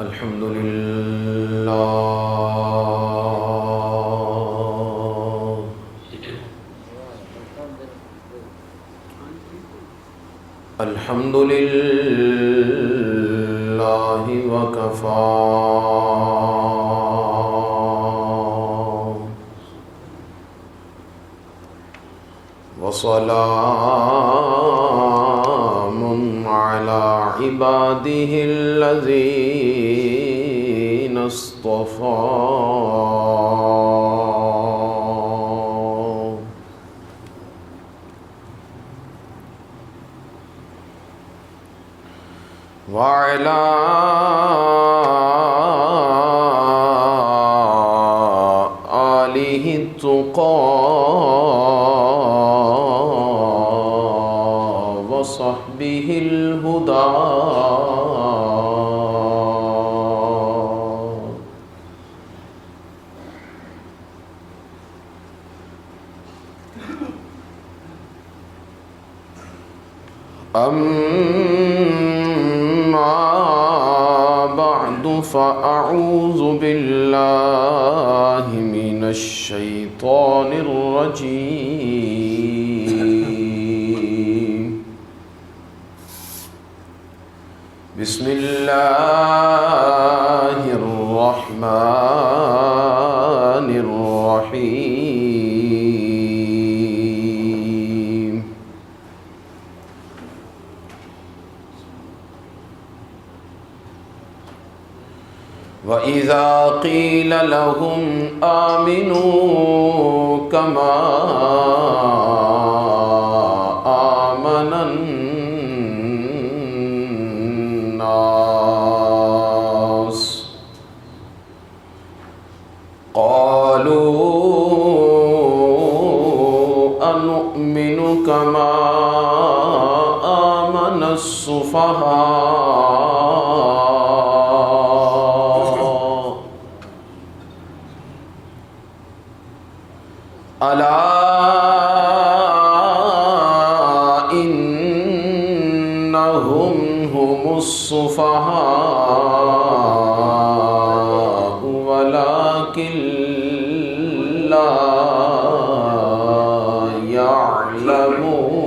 الحمد لله الحمد لله وكفى وسلام على عباده الذين اصطفى وعلى آله التقى وصحبه الهدى أما بعد فأعوذ بالله من الشيطان الرجيم بسم الله الرحمن الرحيم وَإِذَا قِيلَ لَهُمْ آمِنُوا كَمَا آمَنَ النَّاسُ قَالُوا أَنُؤْمِنُ كَمَا آمَنَ السُّفَهَاءُ ألا إنهم هم السفهاء ولكن لا يعلمون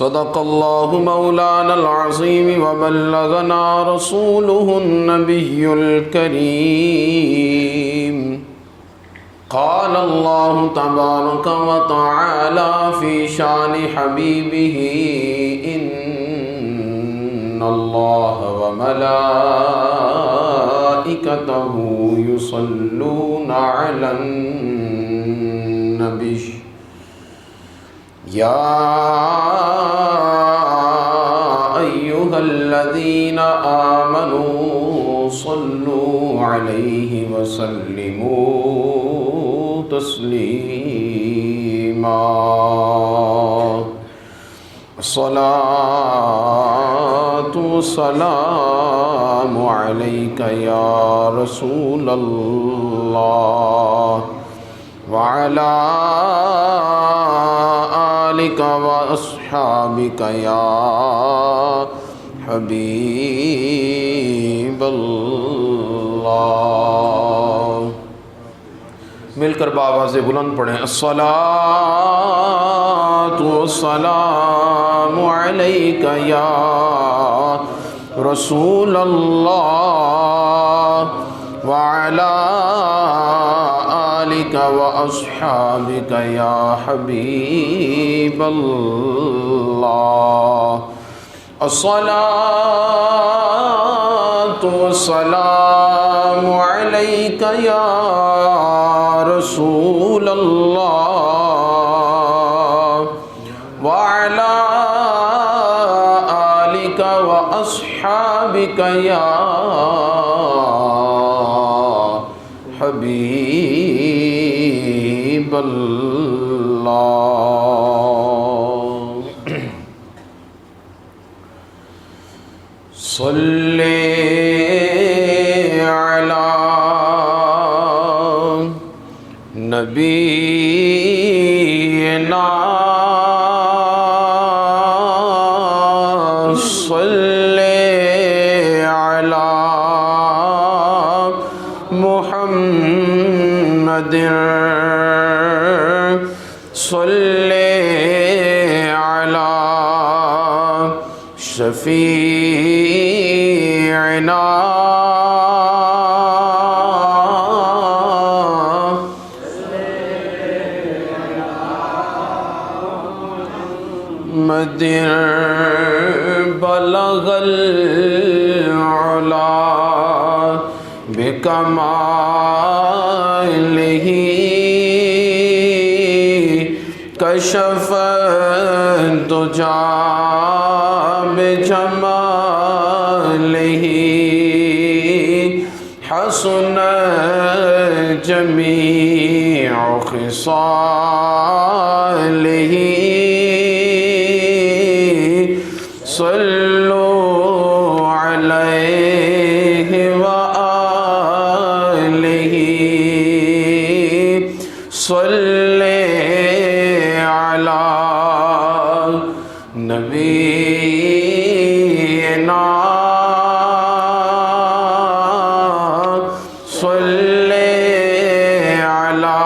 صدق الله مولانا العظيم وبلغنا رسوله النبي الكريم قال الله تبارك وتعالى في شان حبيبه إن الله وملائكته يصلون على النبي يا أيها الذين آمنوا صلوا عليه وسلموا تسليما الصلاة والسلام عليك يا رسول الله وعلى آلك وأصحابك يا حبیب اللہ. مل کر بآواز بلند پڑھیں الصلاۃ والسلام علیک یا رسول اللہ وعلی آلک واصحابک یا حبیب اللہ. الصلاۃ والسلام علیک یا رسول اللہ وعلی آلک واصحابک یا حبیب اللہ. صلی علی نبینا صلی علی شفیعنا محمد بلغ العلا بکمالہ کشف الدجی بجمالہ حسن جمیع خصالہ صلوا علیہ وآلہ صلی علی نبینا صلی علی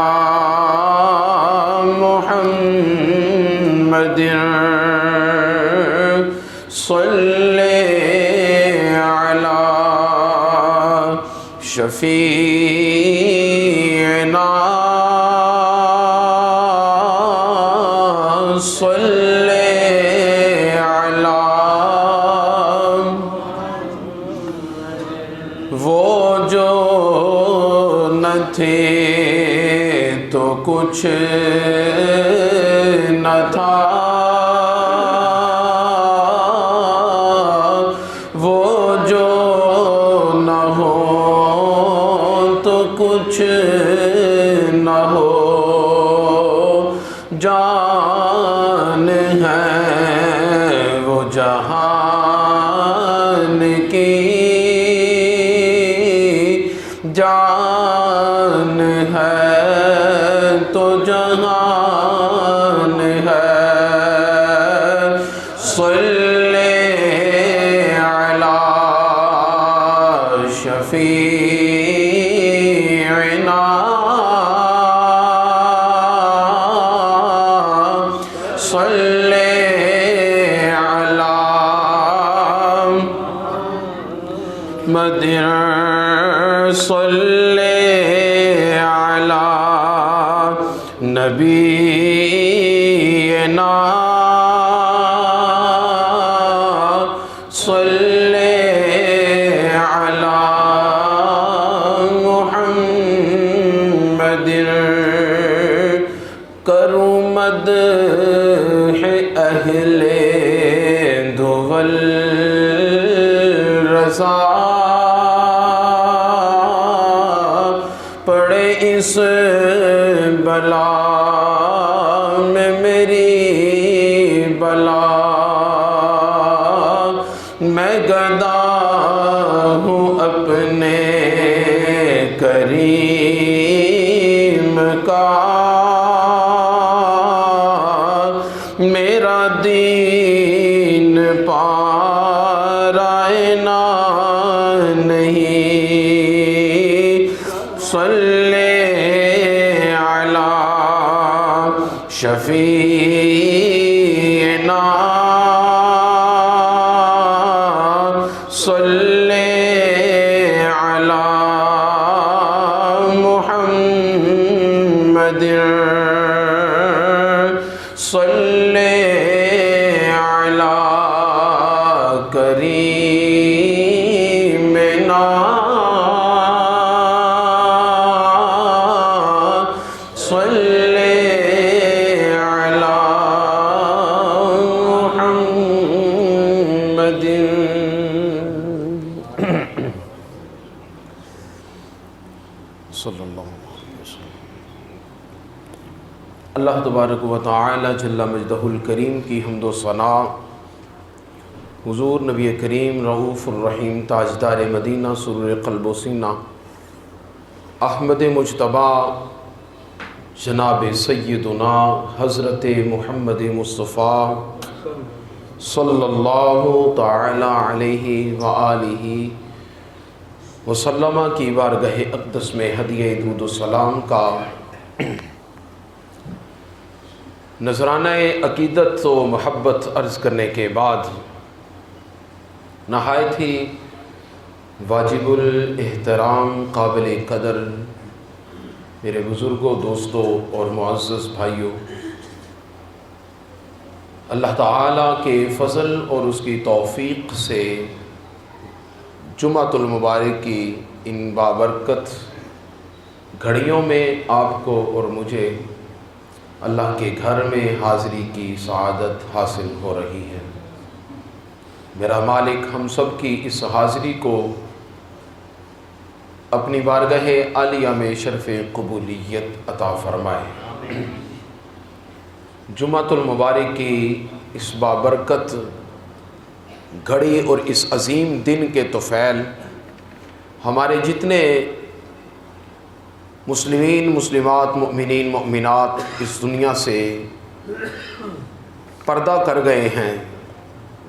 محمد صلی علی شفیعنا صلی علی وہ جو نہ تھے تو کچھ نہ تھا، وہ جو نہ ہو تو کچھ نہ ہو، جان ہے وہ جہان کی، جان ہے تو جہان ہے، صلی علی شفیعنا صلی علی مدین صلی علی نبینا صلی علی محمد کرو مدح اہل دول رضا، پڑے اس بلا میں میری بلا، میں گدا ہوں اپنے کریم کا، میرا دین پارائنا نہیں، صلی علی شفیعنا صلی علی محمد صلی علی کریمنا صلی علی محمد صلی اللہ علیہ وسلم۔ اللہ تبارک و تعالی جل مجدہ الکریم کی حمد و ثنا، حضور نبی کریم رؤوف الرحیم تاجدار مدینہ سرور قلب و سینہ احمد مجتبیٰ جناب سیدنا حضرت محمد مصطفیٰ صلی اللہ تعالی علیہ وآلہ وسلم کی بارگاہ اقدس میں ہدیہ درود و سلام کا نذرانہ عقیدت و محبت عرض کرنے کے بعد نہایت ہی واجب الاحترام قابل قدر میرے بزرگوں، دوستوں اور معزز بھائیوں، اللہ تعالیٰ کے فضل اور اس کی توفیق سے جمعۃ المبارک کی ان بابرکت گھڑیوں میں آپ کو اور مجھے اللہ کے گھر میں حاضری کی سعادت حاصل ہو رہی ہے۔ میرا مالک ہم سب کی اس حاضری کو اپنی بارگاہ عالیہ میں شرف قبولیت عطا فرمائے۔ جمعۃ المبارک کی اس بابرکت گھڑی اور اس عظیم دن کے طفیل ہمارے جتنے مسلمین، مسلمات، مؤمنین، مؤمنات اس دنیا سے پردہ کر گئے ہیں،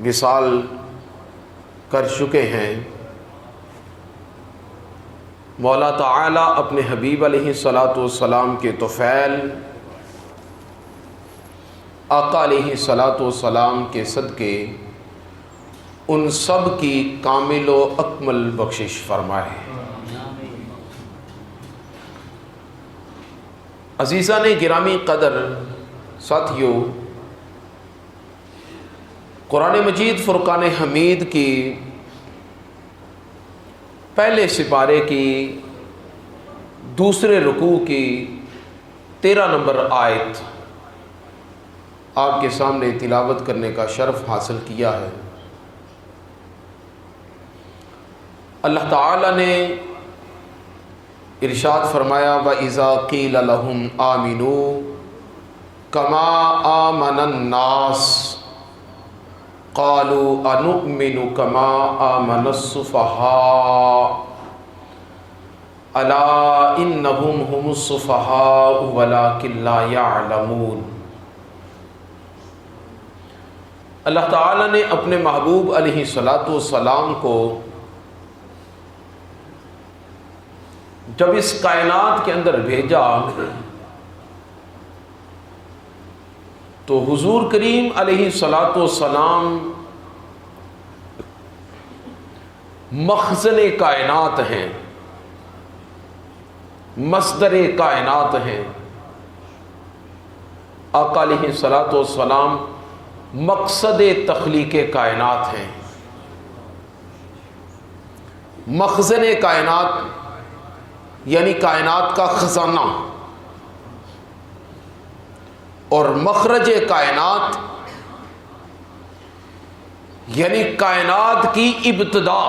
وصال کر چکے ہیں، مولا تعالیٰ اپنے حبیب علیہ الصلاۃ والسلام کے طفیل آقا علیہ الصلاۃ والسلام کے صدقے ان سب کی کامل و اکمل بخشش فرمائے۔ عزیزان گرامی قدر ساتھیو، قرآن مجید فرقان حمید کی پہلے سپارے کی دوسرے رکوع کی 13 نمبر آیت آپ کے سامنے تلاوت کرنے کا شرف حاصل کیا ہے۔ اللہ تعالیٰ نے ارشاد فرمایا وَإِذَا قِيلَ لَهُمْ آمِنُوا كَمَا آمَنَ النَّاسُ قَالُوا أَنُؤْمِنُ كَمَا آمَنَ السُّفَهَاءُ أَلَا إِنَّهُمْ هُمُ السُّفَهَاءُ وَلَكِنْ لَا يَعْلَمُونَ۔ اللہ تعالیٰ نے اپنے محبوب علیہ الصلاۃ والسلام کو جب اس کائنات کے اندر بھیجا تو حضور کریم علیہ الصلاۃ والسلام مخزن کائنات ہیں، مصدر کائنات ہیں۔ آقا علیہ الصلاۃ والسلام مقصد تخلیق کائنات ہیں، مخزن کائنات یعنی کائنات کا خزانہ، اور مخرج کائنات یعنی کائنات کی ابتدا،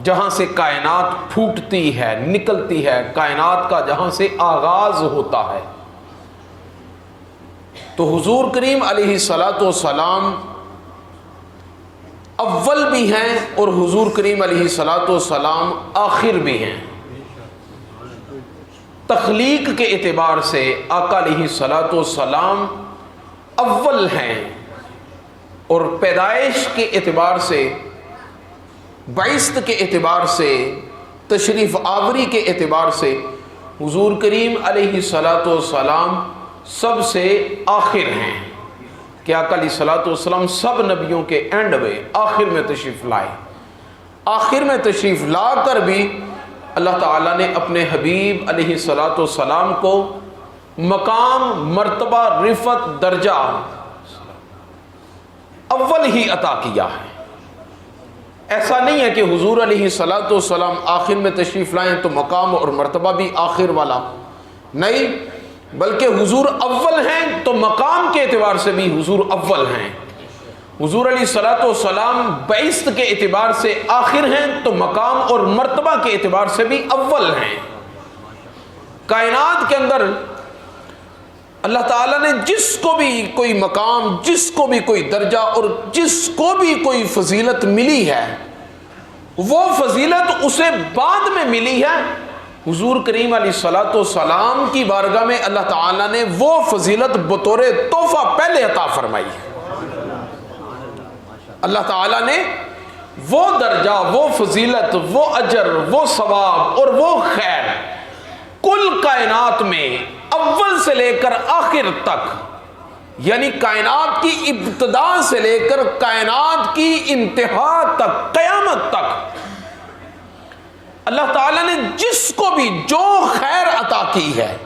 جہاں سے کائنات پھوٹتی ہے، نکلتی ہے، کائنات کا جہاں سے آغاز ہوتا ہے۔ تو حضور کریم علیہ الصلاۃ والسلام اول بھی ہیں اور حضور کریم علیہ الصلاۃ والسلام آخر بھی ہیں۔ تخلیق کے اعتبار سے آقا علیہ الصلاۃ والسلام اول ہیں، اور پیدائش کے اعتبار سے، بعثت کے اعتبار سے، تشریف آوری کے اعتبار سے حضور کریم علیہ الصلاۃ والسلام سب سے آخر ہیں کہ آقا علیہ الصلاۃ والسلام سب نبیوں کے اینڈ میں آخر میں تشریف لائے۔ آخر میں تشریف لا کر بھی اللہ تعالیٰ نے اپنے حبیب علیہ الصلاۃ والسلام کو مقام، مرتبہ، رفعت، درجہ اول ہی عطا کیا ہے۔ ایسا نہیں ہے کہ حضور علیہ الصلاۃ والسلام آخر میں تشریف لائیں تو مقام اور مرتبہ بھی آخر والا، نہیں، بلکہ حضور اول ہیں تو مقام کے اعتبار سے بھی حضور اول ہیں۔ حضور علیہ الصلاۃ والسلام بعثت کے اعتبار سے آخر ہیں تو مقام اور مرتبہ کے اعتبار سے بھی اول ہیں۔ کائنات کے اندر اللہ تعالیٰ نے جس کو بھی کوئی مقام، جس کو بھی کوئی درجہ اور جس کو بھی کوئی فضیلت ملی ہے، وہ فضیلت اسے بعد میں ملی ہے۔ حضور کریم علیہ الصلاۃ والسلام کی بارگاہ میں اللہ تعالیٰ نے وہ فضیلت بطور تحفہ پہلے عطا فرمائی ہے۔ اللہ تعالیٰ نے وہ درجہ، وہ فضیلت، وہ اجر، وہ ثواب اور وہ خیر کل کائنات میں اول سے لے کر آخر تک، یعنی کائنات کی ابتدا سے لے کر کائنات کی انتہا تک، قیامت تک، اللہ تعالیٰ نے جس کو بھی جو خیر عطا کی ہے،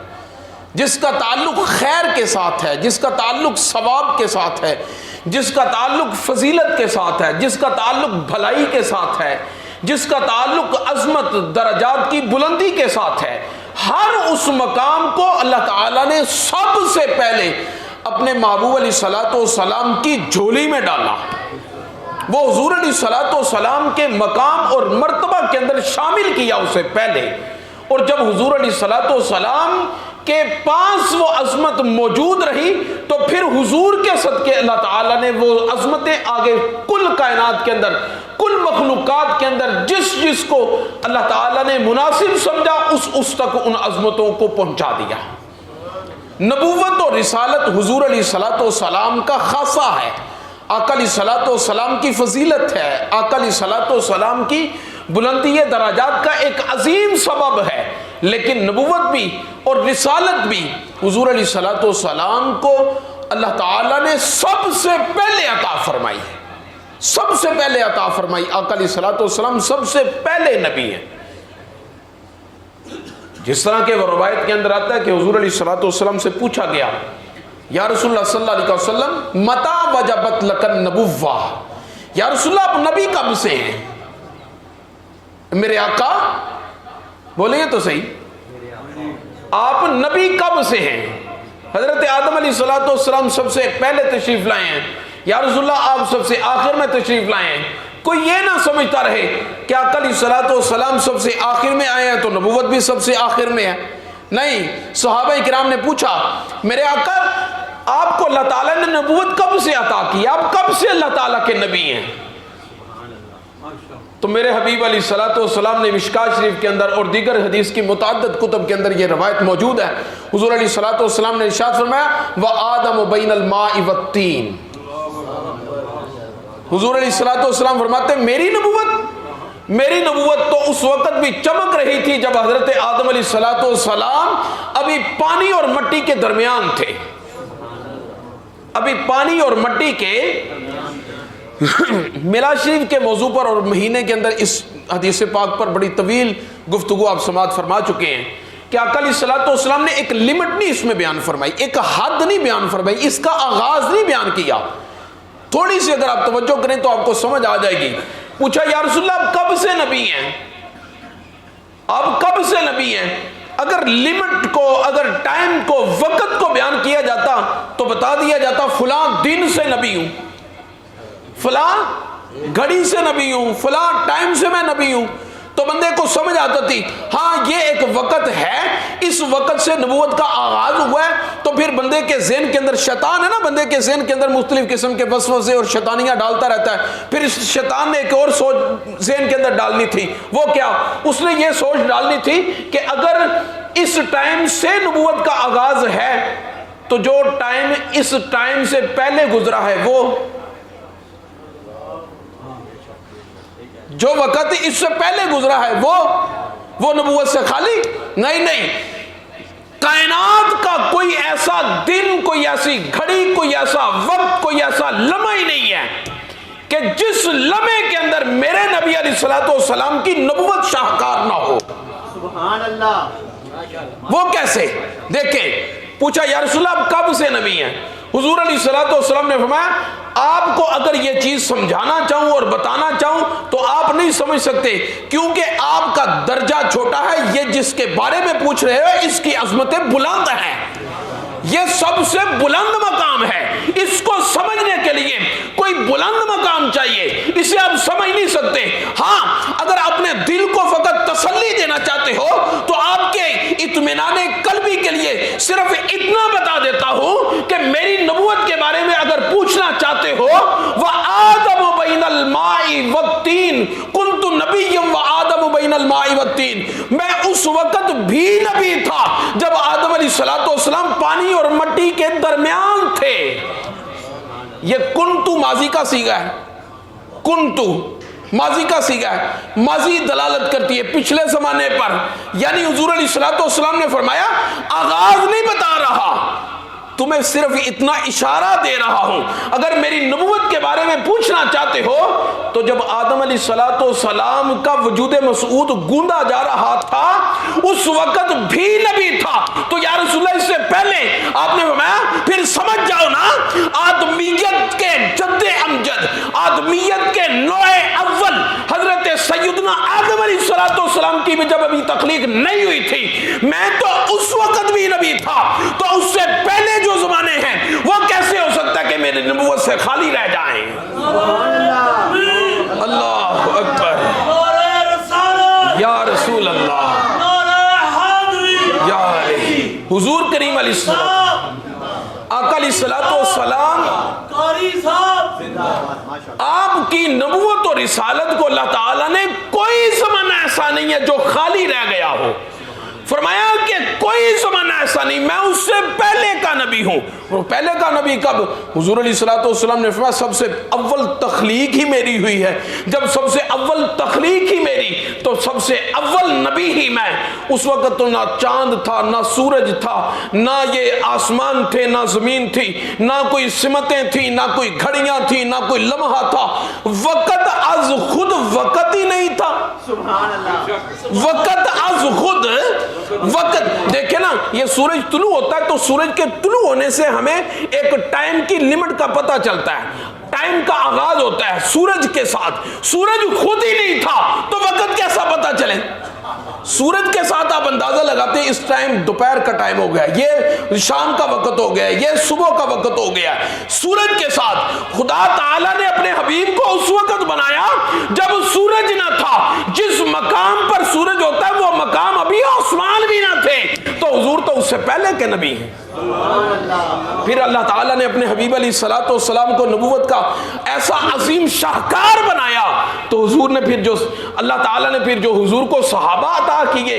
جس کا تعلق خیر کے ساتھ ہے، جس کا تعلق ثواب کے ساتھ ہے، جس کا تعلق فضیلت کے ساتھ ہے، جس کا تعلق بھلائی کے ساتھ ہے، جس کا تعلق عظمت درجات کی بلندی کے ساتھ ہے، ہر اس مقام کو اللہ تعالیٰ نے سب سے پہلے اپنے محبوب علیہ الصلوۃ والسلام کی جھولی میں ڈالا، وہ حضور علیہ الصلوۃ والسلام کے مقام اور مرتبہ کے اندر شامل کیا اسے پہلے، اور جب حضور علیہ الصلوۃ والسلام کے پاس وہ عظمت موجود رہی تو پھر حضور کے صدقے اللہ تعالیٰ نے وہ عظمتیں آگے کل کائنات کے اندر، کل مخلوقات کے اندر جس کو اللہ تعالیٰ نے مناسب سمجھا اس تک ان عظمتوں کو پہنچا دیا۔ نبوت اور رسالت حضور علیہ الصلوۃ والسلام کا خاصہ ہے، آقا علیہ الصلوۃ والسلام کی فضیلت ہے، آقا علیہ الصلوۃ والسلام کی بلندی درجات کا ایک عظیم سبب ہے، لیکن نبوت بھی اور رسالت بھی حضور علیہ الصلوۃ والسلام کو اللہ تعالیٰ نے سب سے پہلے عطا فرمائی، سب سے پہلے عطا فرمائی۔ آقا علیہ الصلوۃ والسلام سب سے پہلے نبی ہیں، جس طرح کہ وہ روایت کے اندر آتا ہے کہ حضور علیہ الصلوۃ والسلام سے پوچھا گیا، یا رسول اللہ صلی اللہ علیہ وسلم متى وجبت لک النبوہ، یا رسول اللہ آپ نبی کب سے ہیں؟ میرے آقا بولیں تو صحیح، آپ نبی کب سے ہیں؟ حضرت آدم علیہ الصلوۃ والسلام سب سے پہلے تشریف لائے ہیں، یا رسول اللہ آپ سب سے آخر میں تشریف لائے ہیں۔ کوئی یہ نہ سمجھتا رہے کہ آقا علیہ الصلوۃ والسلام سب سے آخر میں آئے ہیں تو نبوت بھی سب سے آخر میں ہے، نہیں۔ صحابہ کرام نے پوچھا، میرے آقا آپ کو اللہ تعالیٰ نے نبوت کب سے عطا کی، آپ کب سے اللہ تعالیٰ کے نبی ہیں؟ تو میرے حبیب علیہ الصلوۃ والسلام نے مشکاۃ شریف کے اندر اور دیگر حدیث کی متعدد کتب کے اندر یہ روایت موجود ہے، حضور علیہ الصلوۃ والسلام نے ارشاد فرمایا وَآدَمُ بَيْنَ الْمَاءِ وَالطِّينِ، حضور علیہ الصلوۃ والسلام فرماتے ہیں میری نبوت تو اس وقت بھی چمک رہی تھی جب حضرت آدم علیہ الصلوۃ والسلام ابھی پانی اور مٹی کے درمیان تھے، ابھی پانی اور مٹی کے میلاد شریف کے موضوع پر اور مہینے کے اندر اس حدیث پاک پر بڑی طویل گفتگو آپ سماعت فرما چکے ہیں کہ آقا علیہ الصلوۃ والسلام نے ایک لمٹ نہیں اس میں بیان فرمائی، ایک حد نہیں بیان فرمائی، اس کا آغاز نہیں بیان کیا۔ تھوڑی سی اگر آپ توجہ کریں تو آپ کو سمجھ آ جائے گی۔ پوچھا یا رسول اللہ آپ کب سے نبی ہیں، آپ کب سے نبی ہیں؟ اگر لمٹ کو، اگر ٹائم کو، وقت کو بیان کیا جاتا تو بتا دیا جاتا فلاں دن سے نبی ہوں، فلاں گھڑی سے نبی ہوں، فلاں ٹائم سے میں نبی ہوں، تو بندے کو سمجھ آتا تھی ہاں یہ ایک وقت ہے، اس وقت سے نبوت کا آغاز ہوا ہے۔ تو پھر بندے کے ذہن کے اندر شیطان ہے نا، بندے کے ذہن کے اندر مختلف قسم کے وسوسے اور شیطانیاں ڈالتا رہتا ہے، پھر اس شیطان نے ایک اور سوچ ذہن کے اندر ڈالنی تھی، وہ کیا؟ اس نے یہ سوچ ڈالنی تھی کہ اگر اس ٹائم سے نبوت کا آغاز ہے تو جو ٹائم اس ٹائم سے پہلے گزرا ہے جو وقت اس سے پہلے گزرا ہے وہ نبوت سے خالی نہیں۔ کائنات کا کوئی ایسا دن، کوئی ایسی گھڑی، کوئی ایسا وقت، کوئی ایسا لمحہ ہی نہیں ہے کہ جس لمحے کے اندر میرے نبی علیہ الصلوۃ والسلام کی نبوت شاہکار نہ ہو۔ سبحان اللہ۔ وہ کیسے؟ دیکھیں، پوچھا یا رسول اللہ آپ کب سے نبی ہیں؟ حضور علیہ الصلوۃ والسلام نے فرمایا آپ کو اگر یہ چیز سمجھانا چاہوں اور بتانا چاہوں تو آپ نہیں سمجھ سکتے، کیونکہ آپ کا درجہ چھوٹا ہے، یہ جس کے بارے میں پوچھ رہے ہو اس کی عظمتیں بلند ہیں، یہ سب سے بلند مقام ہے، اس کو سمجھنے کے لیے کوئی بلند مقام چاہیے، اسے آپ سمجھ نہیں سکتے۔ ہاں اگر اپنے دل کو فقط تسلی دینا چاہتے ہو تو آپ کے اطمینان قلبی کے لیے صرف اتنا بتا دیتا ہوں کہ میری نبوت کے بارے میں اگر پوچھنا چاہتے ہو وَآدَمُ بَيْنَ الْمَاءِ وَالطِّينِ كُنْتُ نَبِيًّا وَآدَمُ بَيْنَ الْمَاءِ وَالطِّينِ، میں اس وقت بھی نبی تھا جب آدم علیہ الصلوۃ والسلام پانی اور مٹی کے درمیان تھے۔ یہ کنتو ماضی کا صیغہ ہے، کنتو ماضی کا صیغہ ہے، ماضی دلالت کرتی ہے پچھلے زمانے پر، یعنی حضور علیہ الصلوۃ والسلام نے فرمایا آغاز نہیں بتا رہا، تمہیں صرف اتنا اشارہ دے رہا ہوں، اگر میری نبوت کے بارے میں پوچھنا چاہتے ہو تو جب آدم علیہ الصلوۃ والسلام کا وجود مسعود گوندا جا رہا تھا اس وقت بھی نبی تھا، تو یا رسول اللہ اس سے پہلے آپ نے فرمایا پھر سمجھ جاؤ نا، آدمیت کے جد امجد، آدمیت کے نوع اول حضرت سیدنا آدم علیہ الصلوۃ والسلام کی بھی جب ابھی تخلیق نہیں ہوئی تھی، میں تو اس وقت بھی نبی تھا، تو اس سے پہلے جو زمانے ہیں وہ کیسے ہو سکتا ہے کہ میری نبوت سے خالی رہ جائیں؟ اللہ اکبر، یا رسول اللہ، یا حضور کریم علیہ السلام، آقا علیہ الصلوۃ والسلام، آپ کی نبوت اور رسالت کو اللہ تعالیٰ نے کوئی زمانہ ایسا نہیں ہے جو خالی رہ گیا ہو، فرمایا کہ کوئی زمانہ ایسا نہیں، میں اس سے پہلے کا نبی ہوں۔ اور پہلے کا نبی کب؟ حضور علیہ الصلوۃ والسلام نے فرمایا سب سے اول تخلیق ہی میری ہوئی ہے، جب سب سے اول تخلیق ہی میری تو سب سے اول نبی ہی میں۔ اس وقت تو نہ چاند تھا، نہ سورج تھا، نہ یہ آسمان تھے، نہ زمین تھی، نہ کوئی سمتیں تھیں، نہ کوئی گھڑیاں تھیں، نہ کوئی لمحہ تھا، وقت از خود وقت ہی نہیں تھا، سبحان اللہ، وقت از خود وقت۔ دیکھیں نا، یہ سورج طلوع ہوتا ہے تو سورج کے طلوع ہونے سے ہمیں ایک ٹائم کی لمٹ کا پتہ چلتا ہے، ٹائم کا آغاز ہوتا ہے سورج کے ساتھ، سورج خود ہی نہیں تھا تو وقت کیسا پتہ چلے؟ سورج کے ساتھ آپ اندازہ لگاتے ہیں اس ٹائم دوپہر کا ٹائم ہو گیا، یہ شام کا وقت ہو گیا، یہ صبح کا وقت ہو گیا۔ سورج کے ساتھ خدا تعالیٰ نے اپنے حبیب کو اس وقت بنایا جب سورج نہ تھا، جس مقام پر سورج ہوتا ہے وہ مقام ابھی آسمان بھی نہ تھے، تو حضور تو اس سے پہلے کے نبی ہیں۔ پھر اللہ تعالیٰ نے اپنے حبیب علیہ الصلوۃ والسلام کو نبوت کا ایسا عظیم شاہکار بنایا، تو حضور نے پھر جو اللہ تعالیٰ نے پھر جو حضور کو صحابہ عطا کیے،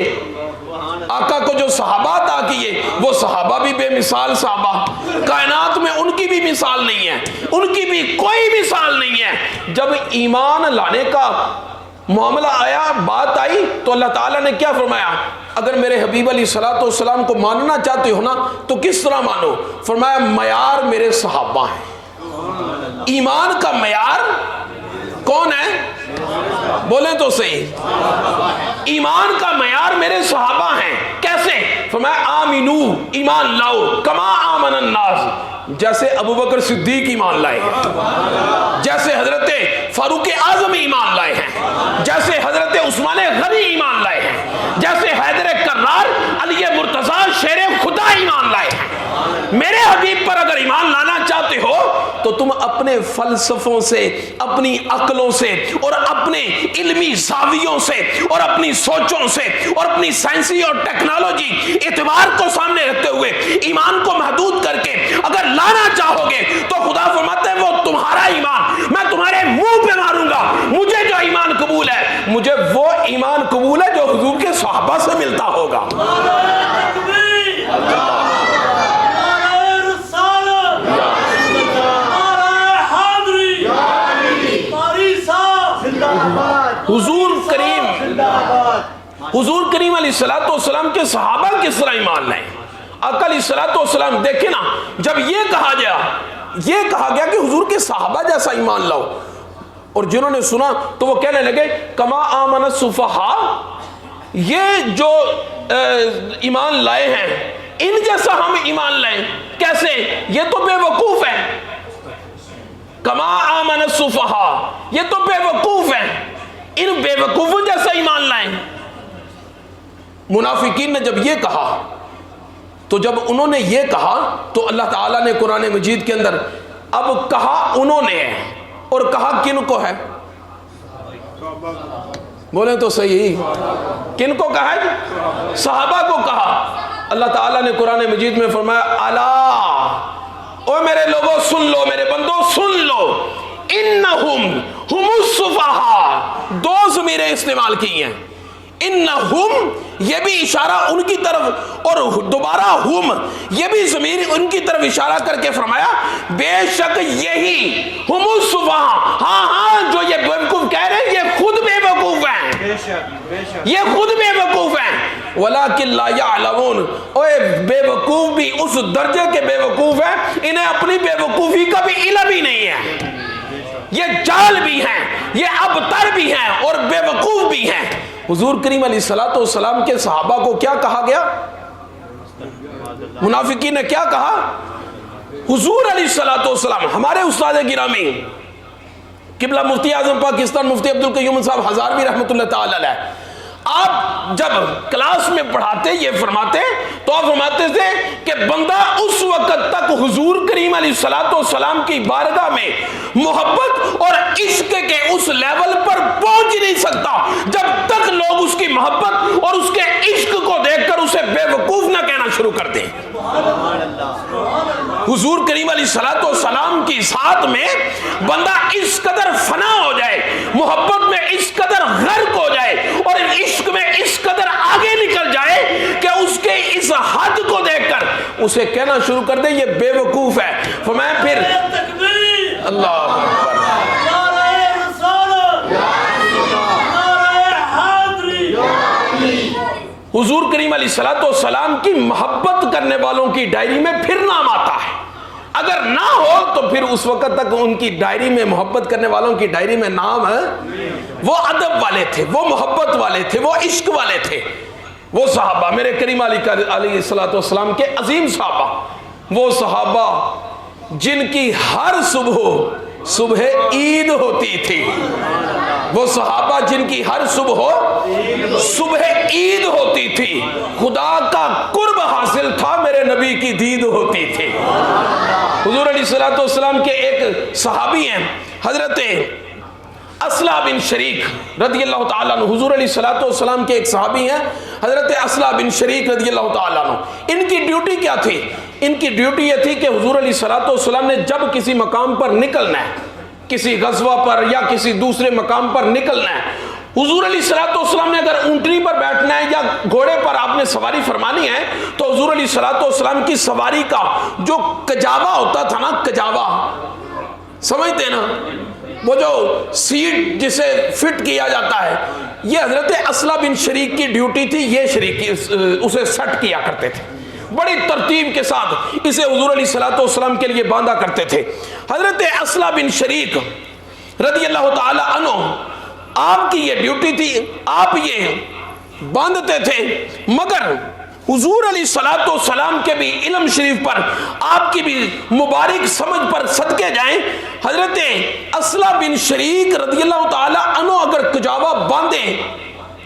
آقا کو جو صحابہ عطا کیے، وہ صحابہ بھی بے مثال صحابہ، کائنات میں ان کی بھی مثال نہیں ہے، ان کی بھی کوئی مثال نہیں ہے۔ جب ایمان لانے کا معاملہ آیا، بات آئی، تو اللہ تعالیٰ نے کیا فرمایا؟ اگر میرے حبیب علیہ الصلوۃ والسلام کو ماننا چاہتے ہو نا تو کس طرح مانو؟ فرمایا معیار میرے صحابہ ہیں۔ ایمان کا معیار کون ہے؟ بولیں تو صحیح، ایمان کا معیار میرے صحابہ ہیں۔ کیسے؟ فرمایا آمینو، ایمان لاؤ، کما آمن الناس، جیسے ابو بکر صدیق ایمان لائے ہیں، جیسے حضرت فاروق اعظم ایمان لائے ہیں، جیسے حضرت عثمان غنی ایمان لائے ہیں، جیسے حیدر کرار، علی مرتضیٰ شیر خدا ایمان لائے ہیں۔ میرے حبیب پر اگر ایمان لانا چاہتے ہو تو تم اپنے فلسفوں سے، اپنی عقلوں سے، اور اپنے علمی زاویوں سے، اور اپنی سوچوں سے، اور اپنی سائنسی اور ٹیکنالوجی اعتبار کو سامنے رکھتے ہوئے ایمان کو محدود کر کے اگر لانا چاہو گے تو خدا فرماتا ہے وہ تمہارا ایمان میں تمہارے منہ پہ ماروں گا۔ مجھے جو ایمان قبول ہے، مجھے وہ ایمان قبول ہے جو حضور کے صحابہ سے ملتا ہوگا۔ حضور کریم علیہ الصلوۃ والسلام کے صحابہ کس طرح ایمان لائیں؟ آقا علیہ الصلوۃ والسلام، دیکھیں نا، جب یہ کہا گیا کہ حضور کے صحابہ جیسا ایمان لاؤ، اور جنہوں نے سنا تو وہ کہنے لگے کما آمن السفہاء، یہ جو ایمان لائے ہیں ان جیسا ہم ایمان لائیں، کیسے؟ یہ تو بے وقوف ہے۔ کما آمن السفہاء، یہ تو بے وقوف ہیں، ان بے وقوفوں جیسا ایمان لائیں۔ منافقین نے جب یہ کہا تو جب انہوں نے یہ کہا تو اللہ تعالیٰ نے قرآن مجید کے اندر اب کہا انہوں نے ہے، اور کہا کن کو ہے؟ بولیں تو صحیح، کن کو کہا ہے؟ صحابہ کو کہا۔ اللہ تعالیٰ نے قرآن مجید میں فرمایا الا، او میرے لوگوں سن لو، میرے بندوں سن لو، انہم ہم السفہاء، دو ضمیریں استعمال کی ہیں، انہم یہ بھی اشارہ ان کی طرف، اور دوبارہ ہم یہ بھی ضمیر ان کی طرف اشارہ کر کے فرمایا بے شک یہی ہم السفہاء، ہاں جو یہ بے وقوف کہہ رہے ہیں یہ خود بے وقوف ہیں، یہ خود بے وقوف ہیں، ولیکن لا یعلمون، اوے بے وقوف بھی اس درجے کے بے وقوف ہیں انہیں اپنی بے وقوفی کا بھی علم ہی نہیں ہے، یہ جال بھی ہیں، یہ ابتر بھی ہیں اور بے وقوف بھی ہیں۔ حضور کریم علیہ السلام کے صحابہ کو کیا کہا گیا؟ منافقین نے کیا کہا؟ حضور علیہ السلام ہمارے استاد گرامی قبلہ مفتی اعظم پاکستان مفتی عبدالقیوم صاحب ہزاروی رحمۃ اللہ تعالی علیہ، آپ جب کلاس میں پڑھاتے یہ فرماتے تو آپ فرماتے تھے کہ بندہ اس وقت تک حضور کریم علیہ السلام کی بارگاہ میں محبت اور عشق کے اس لیول پر پہنچ نہیں سکتا جب تک لوگ اس کی محبت اور اس کے عشق کو دیکھ کر اسے بے وقوف نہ کہنا شروع کر دیں۔ حضور کریم علیہ السلام کی ساتھ میں بندہ اس قدر فنا ہو جائے، محبت میں اس قدر غرق ہو جائے اور عشق میں اس قدر آگے نکل جائے کہ اس کے اس حد کو دیکھ کر اسے کہنا شروع کر دے یہ بے وقوف ہے۔ فرمایا پھر اللہ اکبر، حضور کریم علیہ السلام کی محبت کرنے والوں کی ڈائری میں پھر نام آتا ہے، اگر نہ ہو تو پھر اس وقت تک ان کی ڈائری میں محبت کرنے والوں کی ڈائری میں نام ہے۔ وہ ادب والے تھے، وہ محبت والے تھے، وہ عشق والے تھے، وہ صحابہ میرے کریم علیہ السلام کے عظیم صحابہ، وہ صحابہ جن کی ہر صبح عید ہوتی تھی، وہ صحابہ جن کی ہر صبح عید ہوتی تھی، خدا کا قرب حاصل تھا، میرے نبی کی دید ہوتی تھی۔ حضور علیہ السلام کے ایک صحابی ہیں حضرت اسلح بن شریک رضی اللہ تعالیٰ عنہ، حضور علیہ السلام کے ایک صحابی ہیں حضرت اسلح بن شریک رضی اللہ تعالیٰ عنہ، ان کی ڈیوٹی کیا تھی؟ ان کی ڈیوٹی یہ تھی کہ حضور علیہ السلام نے جب کسی مقام پر نکلنا ہے، کسی غزوہ پر یا کسی دوسرے مقام پر نکلنا ہے، حضور علیہ السلام نے اگر اونٹنی پر بیٹھنا ہے یا گھوڑے پر آپ نے سواری فرمانی ہے تو حضور علیہ السلام کی سواری کا جو کجاوا ہوتا تھا نا، کجاوا سمجھتے نا، وہ جو سیٹ جسے فٹ کیا جاتا ہے، یہ حضرت اسلح بن شریک کی ڈیوٹی تھی، یہ اسے سٹ کیا کرتے تھے، بڑی ترتیب کے ساتھ اسے حضور علیہ السلام کے لیے باندھا کرتے تھے۔ حضرت اسلح بن شریک رضی اللہ تعالی عنہ، آپ کی یہ ڈیوٹی تھی، آپ یہ باندھتے تھے، مگر حضور علیہ السلام کے بھی علم شریف پر، آپ کی بھی مبارک سمجھ پر صدقے جائیں، حضرت اسلح بن شریک رضی اللہ تعالی عنہ اگر کجاوا باندھیں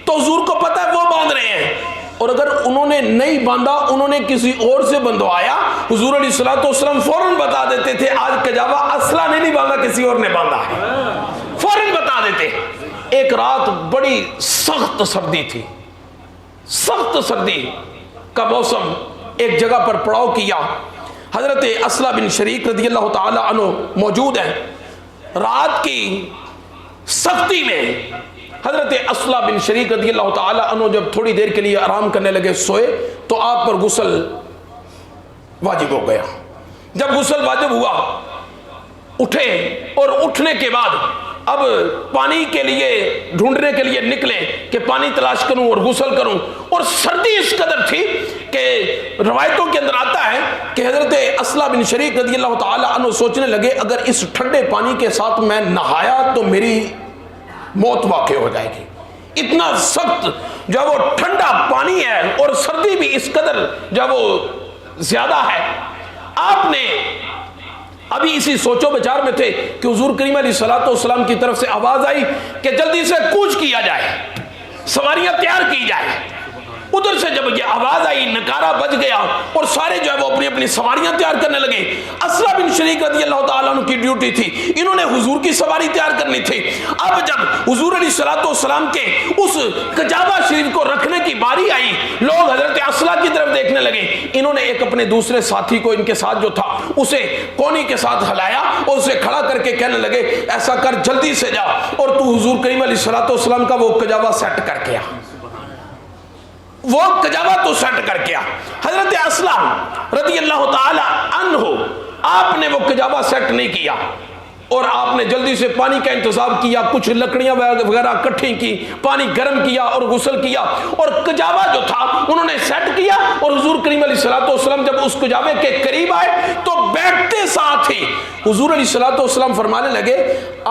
تو حضور کو پتہ ہے وہ باندھ رہے ہیں، اور اگر انہوں نے نہیں باندھا، انہوں نے کسی اور سے بندھوایا، حضور علیہ السلام فوراً بتا دیتے تھے آج کجاوا اسلح نے نہیں باندھا، کسی اور نے باندھا ہے، فوراً بتا دیتے۔ ایک رات بڑی سخت سردی تھی، سخت سردی کا موسم، ایک جگہ پر پڑاؤ کیا، حضرت اسلح بن شریک رضی اللہ تعالی عنہ موجود ہیں، رات کی سختی میں حضرت اسلح بن شریک رضی اللہ تعالی عنہ جب تھوڑی دیر کے لیے آرام کرنے لگے، سوئے تو آپ پر غسل واجب ہو گیا۔ جب غسل واجب ہوا، اٹھے اور اٹھنے کے بعد اب پانی کے لیے ڈھونڈنے کے لیے نکلے کہ پانی تلاش کروں اور غسل کروں، اور سردی اس قدر تھی کہ روایتوں کے اندر آتا ہے کہ حضرت اسلح بن شریک رضی اللہ تعالی عنہ سوچنے لگے اگر اس ٹھنڈے پانی کے ساتھ میں نہایا تو میری موت واقع ہو جائے گی، اتنا سخت جب وہ ٹھنڈا پانی ہے اور سردی بھی اس قدر جب وہ زیادہ ہے۔ آپ نے ابھی اسی سوچو بچار میں تھے کہ حضور کریم علیہ السلام کی طرف سے آواز آئی کہ جلدی سے کوچ کیا جائے، سواریاں تیار کی جائے۔ ادھر سے جب یہ آواز آئی، نکارہ بج گیا اور سارے جو ہے وہ اپنی اپنی سواریاں تیار کرنے لگے۔ اسلح بن شریک رضی اللہ تعالیٰ عنہ کی ڈیوٹی تھی، انہوں نے حضور کی سواری تیار کرنی تھی۔ اب جب حضور علیہ السلام کے اس کجاوا شریف کو رکھنے کی باری آئی، لوگ حضرت اسلح کی طرف دیکھنے لگے۔ انہوں نے ایک اپنے دوسرے ساتھی کو ان کے ساتھ جو تھا اسے کونی کے ساتھ ہلایا اور اسے کھڑا کر کے کہنے لگے ایسا کر جلدی سے جا اور تو حضور کریم علیہ السلام کا وہ کجاوا سیٹ کر کے آ۔ وہ کجاوا تو سیٹ کر کے حضرت اسلم رضی اللہ تعالی عنہ آپ نے وہ کجاوا سیٹ نہیں کیا اور آپ نے جلدی سے پانی کا انتظام کیا، کچھ لکڑیاں وغیرہ اکٹھی کی، پانی گرم کیا اور غسل کیا، اور کجاوا جو تھا انہوں نے سیٹ کیا، اور حضور کریم علیہ الصلوۃ والسلام جب اس کجاوے کے قریب آئے تو بیٹھتے ساتھ ہی حضور علیہ الصلوۃ والسلام فرمانے لگے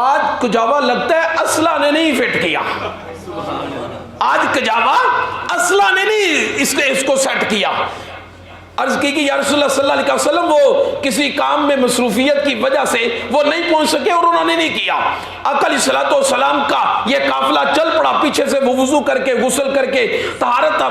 آج کجاوا لگتا ہے اسلحہ نے نہیں فٹ کیا، آج کجاوا اسلحہ نے نہیں اس کو سیٹ کیا۔ عرض کی کہ یا رسول اللہ صلی اللہ علیہ وسلم وہ کسی کام میں مصروفیت کی وجہ سے وہ نہیں پہنچ سکے اور انہوں نے نہیں کیا۔ آقا علیہ الصلوۃ والسلام کا یہ قافلہ چل پڑا، پیچھے سے وہ وضو کر کے غسل کر کے طہارت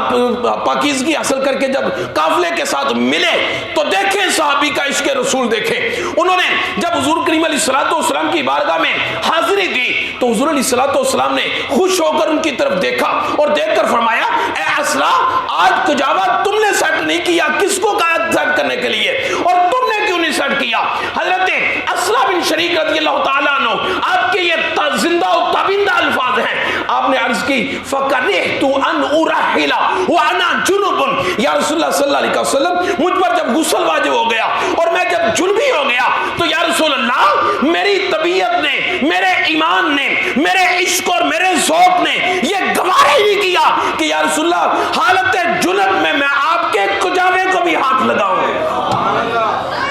پاکیزگی حاصل کر کے جب قافلے کے ساتھ ملے تو دیکھیں صحابی کا عشق رسول دیکھیں، انہوں نے جب حضور کریم علیہ الصلوۃ والسلام کی بارگاہ میں حاضری دی تو حضور علیہ الصلوۃ والسلام نے خوش ہو کر ان کی طرف دیکھا اور دیکھ کر فرمایا اے اسرا آج کجاوا تم نے سیٹ نہیں کیا، کس کو کہا سیٹ کرنے کے لیے اور تم نے کیوں نہیں سیٹ کیا؟ حضرت اسرا بن شریک رضی اللہ تعالیٰ عنہ آپ کے یہ زندہ و تابندہ الفاظ ہیں، آپ نے عرض کی فَكَرِهْتُ أَنْ أُرَحِّلَ وَأَنَا جُنُبٌ، یا رسول اللہ صلی اللہ علیہ وسلم مجھ پر جب غسل واجب ہو گیا اور میں جب جنبی ہو گیا تو یا رسول اللہ میری طبیعت نے، میرے ایمان نے، میرے عشق اور میرے ذوق نے یہ گوارا ہی نہیں کیا کہ یا رسول اللہ حالت جنب میں آپ کے کجاوے کو بھی ہاتھ لگاؤں،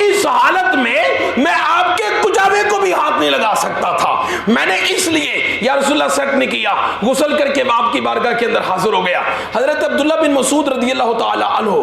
اس حالت میں آپ کے کجاوے کو بھی ہاتھ نہیں لگا سکتا تھا، میں نے اس لیے یا رسول اللہ سیٹ نہیں کیا، غسل کر کے آپ کی بارگاہ کے اندر حاضر ہو گیا۔ حضرت عبداللہ بن مسعود رضی اللہ تعالی عنہ،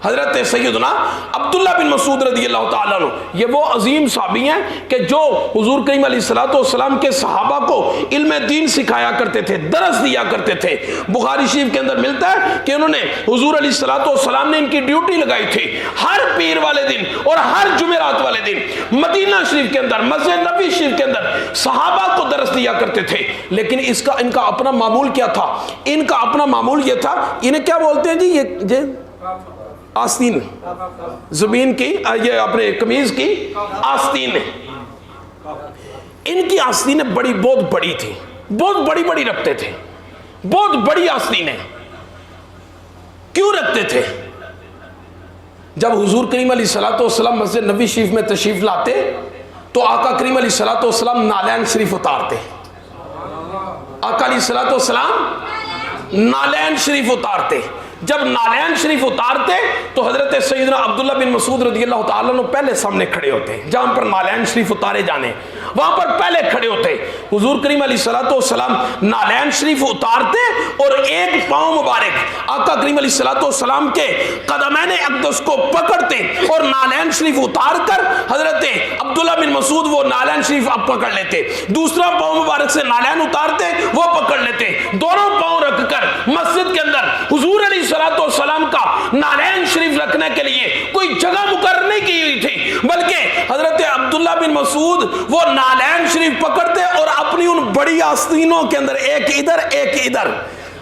حضرت سیدنا عبداللہ بن مسعود رضی اللہ تعالیٰ عنہ یہ وہ عظیم صحابی ہیں کہ جو حضور کریم علیہ الصلوۃ والسلام کے صحابہ کو علم دین سکھایا کرتے تھے، درس دیا کرتے تھے۔ بخاری شریف کے اندر ملتا ہے کہ انہوں نے حضور علیہ الصلوۃ والسلام نے ان کی ڈیوٹی لگائی تھی ہر پیر والے دن اور ہر جمعرات والے دن مدینہ شریف کے اندر، مسجد نبی شریف کے اندر صحابہ کو درس دیا کرتے تھے، لیکن ان کا اپنا معمول کیا تھا؟ ان کا اپنا معمول یہ تھا، انہیں کیا بولتے ہیں جی یہ آستین، زمین کی یہ اپنے قمیض کی آستین، ان کی آستینیں بہت بڑی تھی، بہت بڑی رکھتے تھے، بہت بڑی آستینیں کیوں رکھتے تھے؟ جب حضور کریم علیہ الصلوۃ والسلام مسجد نبی شریف میں تشریف لاتے تو آقا کریم علیہ الصلوۃ والسلام نالین شریف اتارتے، آقا علیہ الصلوۃ والسلام نالین شریف اتارتے، جب نالین شریف اتارتے تو حضرت سیدنا عبداللہ بن مسعود رضی اللہ تعالیٰ عنہ پہلے سامنے کھڑے ہوتے، جہاں پر نالین شریف اتارے جانے وہاں پر پہلے کھڑے ہوتے۔ حضور کریم علیہ الصلوۃ والسلام نالین شریف اتارتے اور ایک پاؤں مبارک آقا کریم علیہ الصلوۃ والسلام کے قدمین اقدس کو پکڑتے اور نالین شریف اتار کر حضرت عبداللہ بن مسعود وہ نالین شریف اب پکڑ لیتے، دوسرا پاؤں مبارک سے نالین اتارتے وہ پکڑ لیتے، دونوں پاؤں رکھ کر مسجد کے اندر حضور علیہ الصلوۃ والسلام کا نالین شریف رکھنے کے لیے کوئی جگہ مقرر نہیں کی ہوئی تھی، بلکہ حضرت عبداللہ بن مسعود وہ نالین شریف پکڑتے اور اپنی ان بڑی آستینوں کے اندر ایک ادھر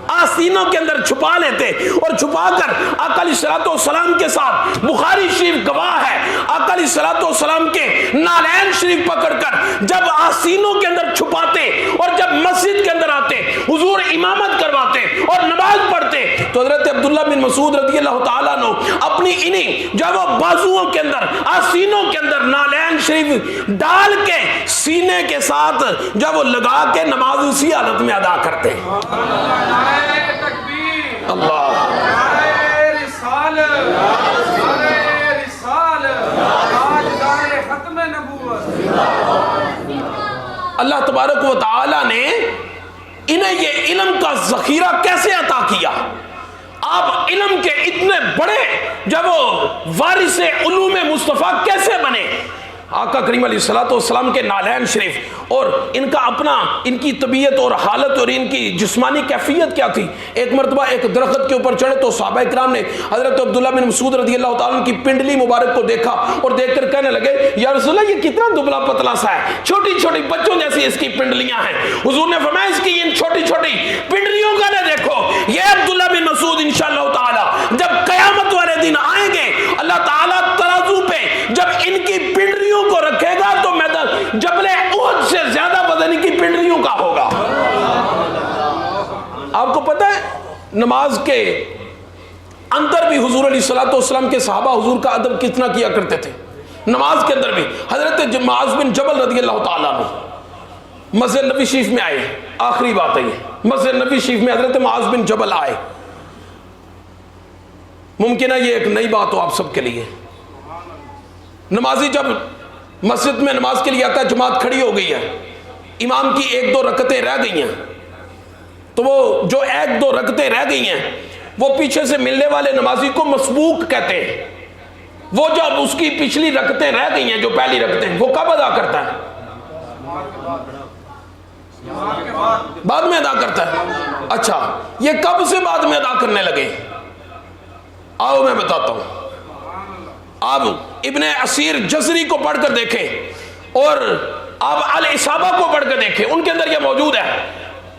آستینوں کے اندر چھپا لیتے اور چھپا کر آقا علیہ الصلوۃ والسلام کے ساتھ، بخاری شریف گواہ ہے، آقا علیہ الصلوۃ والسلام کے نالین شریف پکڑ کر جب آستینوں کے اندر چھپاتے اور جب مسجد کے اندر آتے حضور امامت کرواتے اور نماز پڑھتے تو حضرت عبداللہ بن مسعود رضی اللہ تعالیٰ عنہ اپنی انہیں جب وہ بازوؤں کے اندر آستینوں کے اندر نالین شریف ڈال کے سینے کے ساتھ جب وہ لگا کے نماز اسی حالت میں ادا کرتے اللہ اللہ تبارک و تعالی نے انہیں یہ علم کا ذخیرہ کیسے عطا کیا؟ آپ علم کے اتنے بڑے جب وہ وارث علوم مصطفیٰ کیسے بنے؟ آقا کریم علیہ الصلوۃ والسلام کے نالین شریف اور ان کا اپنا ان کی طبیعت اور حالت اور ان کی جسمانی کیفیت کیا تھی۔ ایک مرتبہ ایک درخت کے اوپر چڑھے تو صحابہ کرام نے حضرت عبداللہ بن مسعود رضی اللہ تعالیٰ عنہ کی پنڈلی مبارک کو دیکھا اور دیکھ کر کہنے لگے یا رسول اللہ یہ کتنا دبلا پتلا سا ہے، چھوٹی چھوٹی بچوں جیسی اس کی پنڈلیاں ہیں۔ حضور نے فرمایا اس کی ان چھوٹی چھوٹی پنڈلیوں کا نہ دیکھو، یہ عبداللہ بن مسعود انشاءاللہ تعالی جب قیامت والے دن آئیں گے اللہ تعالیٰ ترازو پہ جب ان کی پنڈلیوں کو رکھے گا تو میدان جبل احد سے زیادہ وزن ان کی پنڈلیوں کا ہوگا۔ آپ کو پتہ ہے نماز کے اندر بھی حضور علیہ الصلوۃ والسلام کے صحابہ حضور کا ادب کتنا کیا کرتے تھے، نماز کے اندر بھی۔ حضرت معاذ بن جبل رضی اللہ تعالیٰ عنہ مسجد نبی شریف میں آئے، آخری بات ہے یہ، مسجد نبی شریف میں حضرت معاذ بن جبل آئے۔ ممکن ہے یہ ایک نئی بات ہو آپ سب کے لیے، نمازی جب مسجد میں نماز کے لیے آتا ہے، جماعت کھڑی ہو گئی ہے، امام کی ایک دو رکعتیں رہ گئی ہیں، تو وہ جو ایک دو رکعتیں رہ گئی ہیں وہ پیچھے سے ملنے والے نمازی کو مسبوق کہتے ہیں۔ وہ جب اس کی پچھلی رکعتیں رہ گئی ہیں، جو پہلی رکعتیں، وہ کب ادا کرتا ہے؟ بعد میں ادا کرتا ہے۔ اچھا، یہ کب سے بعد میں ادا کرنے لگے؟ آؤ میں بتاتا ہوں۔ آپ ابن اسیر جزری کو پڑھ کر دیکھیں اور آپ الاصابہ کو پڑھ کر دیکھیں، ان کے اندر یہ موجود ہے۔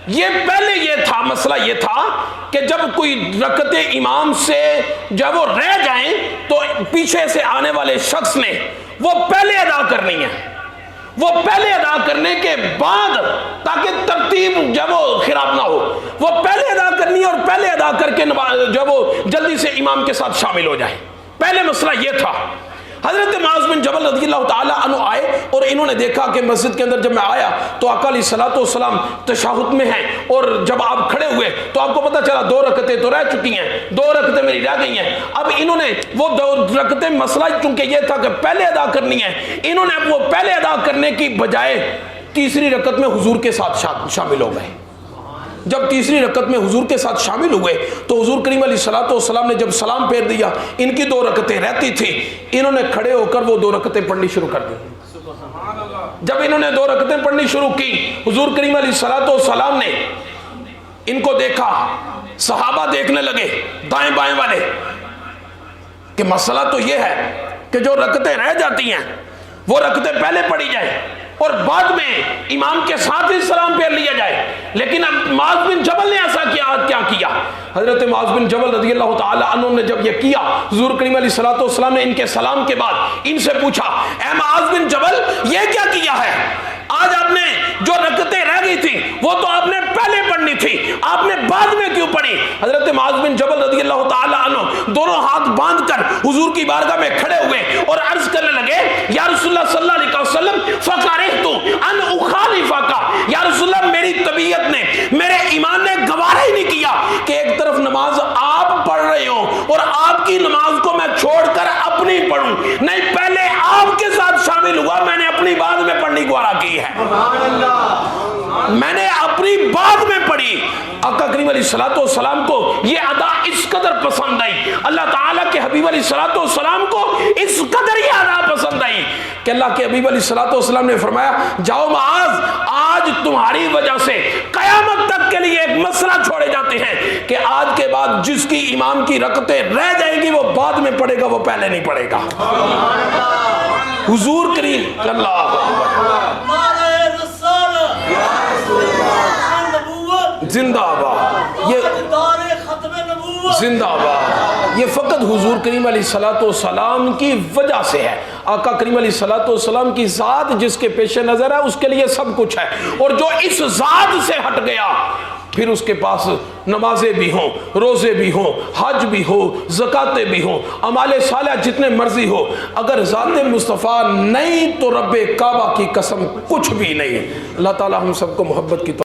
یہ پہلے یہ تھا، مسئلہ یہ تھا کہ جب کوئی رکعتیں امام سے جب وہ رہ جائیں تو پیچھے سے آنے والے شخص نے وہ پہلے ادا کرنی ہے، وہ پہلے ادا کرنے کے بعد، تاکہ ترتیب جب وہ خراب نہ ہو، وہ پہلے ادا کرنی ہے اور پہلے ادا کر کے جب وہ جلدی سے امام کے ساتھ شامل ہو جائے۔ پہلے مسئلہ یہ تھا۔ حضرت معاذ بن جبل رضی اللہ تعالیٰ عنہ آئے اور انہوں نے دیکھا کہ مسجد کے اندر جب میں آیا تو آقا علیہ الصلوۃ والسلام تشہد میں ہیں، اور جب آپ کھڑے ہوئے تو آپ کو پتہ چلا 2 رکعتیں تو رہ چکی ہیں، 2 رکعتیں میری رہ گئی ہیں۔ اب انہوں نے وہ 2 رکعتیں، مسئلہ چونکہ یہ تھا کہ پہلے ادا کرنی ہے، انہوں نے وہ پہلے ادا کرنے کی بجائے تیسری رکعت میں حضور کے ساتھ شامل ہو گئے۔ جب تیسری رکعت میں حضور کے ساتھ شامل ہوئے تو حضور کریم علیہ الصلوۃ والسلام نے جب سلام پھیر دیا، ان کی 2 رکعتیں رہتی تھیں، انہوں نے کھڑے ہو کر وہ 2 رکعتیں پڑھنی شروع کر دی۔ جب انہوں نے 2 رکعتیں پڑھنی شروع کی، حضور کریم علیہ الصلوۃ والسلام نے ان کو دیکھا، صحابہ دیکھنے لگے دائیں بائیں والے کہ مسئلہ تو یہ ہے کہ جو رکعتیں رہ جاتی ہیں وہ رکعتیں پہلے پڑھی جائیں اور بعد میں امام کے ساتھ ہی سلام پھیر لیا جائے، لیکن اب معاذ بن جبل نے ایسا کیا کیا؟ حضرت معاذ بن جبل رضی اللہ تعالیٰ عنہ نے جب یہ کیا، حضور کریم علیہ الصلوۃ والسلام نے ان کے سلام کے بعد ان سے پوچھا، اے معاذ بن جبل یہ کیا ہے؟ آج آپ نے جو رکعتیں رہ گئی تھی وہ تو آپ نے پہلے پڑھنی تھی، آپ نے بعد میں کیوں پڑھی؟ حضرت معاذ بن جبل رضی اللہ تعالیٰ عنہ دونوں ہاتھ باندھ کر حضور کی بارگاہ میں کھڑے ہوئے اور عرض کرنے لگے، یا رسول اللہ صلی اللہ علیہ وسلم فَقَرِحْتُ أَنْ أُخَالِفَكَ، یا رسول اللہ میری طبیعت نے، میرے ایمان نے گوارا ہی نہیں کیا کہ ایک طرف نماز آپ پڑھ رہے ہو اور آپ کی نماز کو میں چھوڑ کر اپنی پڑھوں، نہیں پہلے آپ کے ساتھ شامل ہوا، میں نے اپنی بعد میں پڑھنی گوارا کی ہے، میں نے اپنی بعد میں پڑھی۔ آقا کریم علیہ الصلوۃ والسلام کو یہ ادا اس قدر پسند آئی، اللہ تعالیٰ کے حبیب علیہ الصلوۃ والسلام کو اس قدر یہ ادا پسند آئی کہ اللہ کے حبیب علیہ الصلوۃ والسلام نے فرمایا، جاؤ معاذ، آج تمہاری وجہ سے قیامت تک کے لیے ایک مسئلہ چھوڑے جاتے ہیں کہ آج کے بعد جس کی امام کی رکعتیں رہ جائیں گی وہ بعد میں پڑھے گا، وہ پہلے نہیں پڑھے گا۔ حضور کریم اللہ زندہ آباد، یہ زندہ آباد، یہ فقط حضور کریم علیہ الصلوۃ والسلام کی وجہ سے ہے۔ آقا کریم علیہ الصلوۃ والسلام کی ذات جس کے پیش نظر ہے اس کے لیے سب کچھ ہے، اور جو اس ذات سے ہٹ گیا پھر اس کے پاس نمازیں بھی ہوں، روزے بھی ہوں، حج بھی ہو، زکاتیں بھی ہوں، اعمال صالحہ جتنے مرضی ہو، اگر ذات مصطفیٰ نہیں تو رب کعبہ کی قسم کچھ بھی نہیں۔ اللہ تعالی ہم سب کو محبت کی